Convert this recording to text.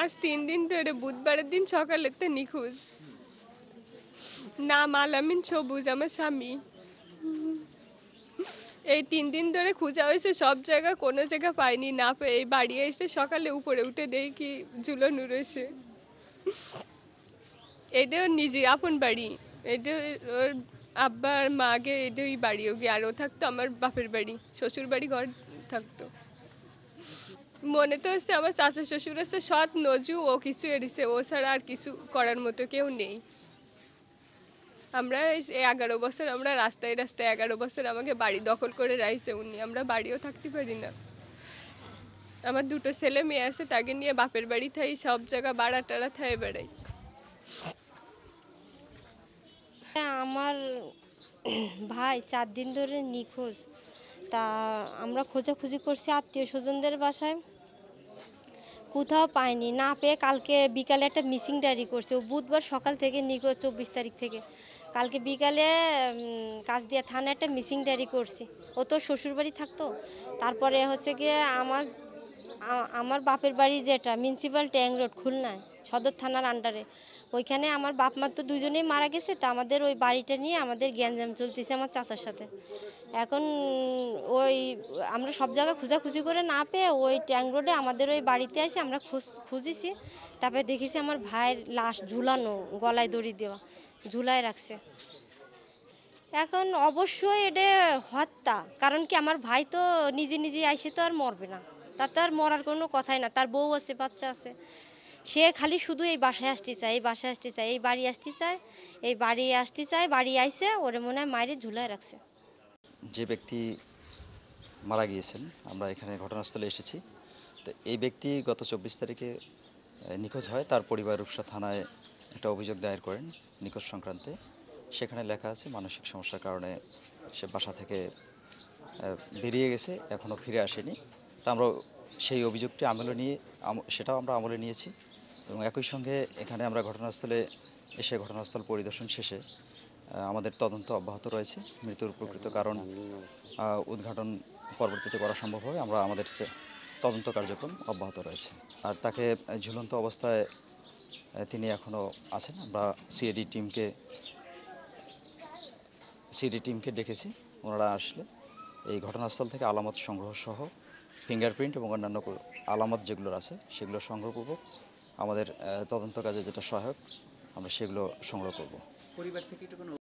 আজ 3 দিন ধরে বুধবারের দিন সকালেতে নিখোঁজ। নাম আলামিন সবুজ, আমার স্বামী। এই 3 দিন ধরে খোঁজা হয়েছে সব জায়গা, কোনো জায়গা পাইনি। না পেয়ে এই বাড়ি এসে সকালে উপরে উঠে দেখি ঝুলানো রয়েছে। এটা ওর নিজের আপন বাড়ি। এটা ওর আব্বা আর মা আগে এটা ওই বাড়ি, ওকে আরও থাকতো আমার বাপের বাড়ি, শ্বশুর বাড়ি ঘর থাকতো। মনে তো হচ্ছে আমার চাচা শ্বশুর হচ্ছে সৎ নজু, ও কিছু এড়িছে, ও ছাড়া আর কিছু করার মতো কেউ নেই। আমরা 11 বছর আমরা রাস্তায় রাস্তায়, 11 বছর আমাকে বাড়ি দখল করে রাখছে উনি, আমরা বাড়িও থাকতে পারি না। আমার 2টো ছেলে মেয়ে আছে, তাকে নিয়ে বাপের বাড়ি থাই, সব জায়গা বাড়া টাড়া থাই বেড়াই। আমার ভাই 4 দিন ধরে নিখোঁজ। তা আমরা খোঁজাখুঁজি করছি আত্মীয় স্বজনদের বাসায়, কোথাও পাইনি। না পেয়ে কালকে বিকালে একটা মিসিং ডায়েরি করছে। ও বুধবার সকাল থেকে নিখোঁজ, 24 তারিখ থেকে। কালকে বিকালে কাছদিয়া থানায় একটা মিসিং ডায়েরি করছি। ও তো শ্বশুরবাড়ি থাকতো। তারপরে হচ্ছে গিয়ে আমার বাপের বাড়ি যেটা মিউনিসিপ্যাল ট্যাং রোড, খুলনায় সদর থানার আন্ডারে, ওইখানে আমার বাপ মা তো দুজনেই মারা গেছে। তা আমাদের ওই বাড়িটা নিয়ে আমাদের গ্যাঞ্জাম চলতেছে আমার চাচার সাথে। এখন ওই আমরা সব জায়গায় খোঁজাখুঁজি করে না পেয়ে ওই ট্যাং রোডে আমাদের ওই বাড়িতে এসে আমরা খুঁজেছি। তারপরে দেখেছি আমার ভাইয়ের লাশ ঝুলানো, গলায় দড়ি দেওয়া, ঝুলায় রাখছে। এখন অবশ্যই এটা হত্যা, কারণ কি আমার ভাই তো নিজে নিজে আইসে তো আর মরবে না, তার তো আর মরার কোনো কথাই না। তার বউ আছে, বাচ্চা আছে, সে খালি শুধু এই বাসায় আসতে চায়, এই বাসায় আসতে চায়, এই বাড়ি আসতে চায়, এই বাড়ি আসতে চায়। বাড়ি আইসে ওরে মনে হয় মায়ের ঝুলায় রাখছে। যে ব্যক্তি মারা গিয়েছেন, আমরা এখানে ঘটনাস্থলে এসেছি। তো এই ব্যক্তি গত 24 তারিখে নিখোঁজ হয়। তার পরিবার রূপসা থানায় একটা অভিযোগ দায়ের করেন নিখোঁজ সংক্রান্তে। সেখানে লেখা আছে মানসিক সমস্যার কারণে সে বাসা থেকে বেরিয়ে গেছে, এখনও ফিরে আসেনি। তা আমরা সেই অভিযোগটি সেটাও আমরা আমলে নিয়েছি এবং একই সঙ্গে এখানে আমরা ঘটনাস্থলে এসে ঘটনাস্থল পরিদর্শন শেষে আমাদের তদন্ত অব্যাহত রয়েছে। মৃত্যুর প্রকৃত কারণ উদ্ঘাটন পরবর্তীতে করা সম্ভব হবে। আমাদের তদন্ত কার্যক্রম অব্যাহত রয়েছে। আর তাকে ঝুলন্ত অবস্থায় তিনি এখনও আছেন। আমরা সিআইডি টিমকে ডেকেছি। ওনারা আসলে এই ঘটনাস্থল থেকে আলামত সংগ্রহ সহ ফিঙ্গারপ্রিন্ট এবং অন্যান্য আলামত যেগুলো আছে সেগুলো সংগ্রহপূর্বক আমাদের তদন্ত কাজে যেটা সহায়ক আমরা সেগুলো সংগ্রহ করব। পরিবার থেকে কোনো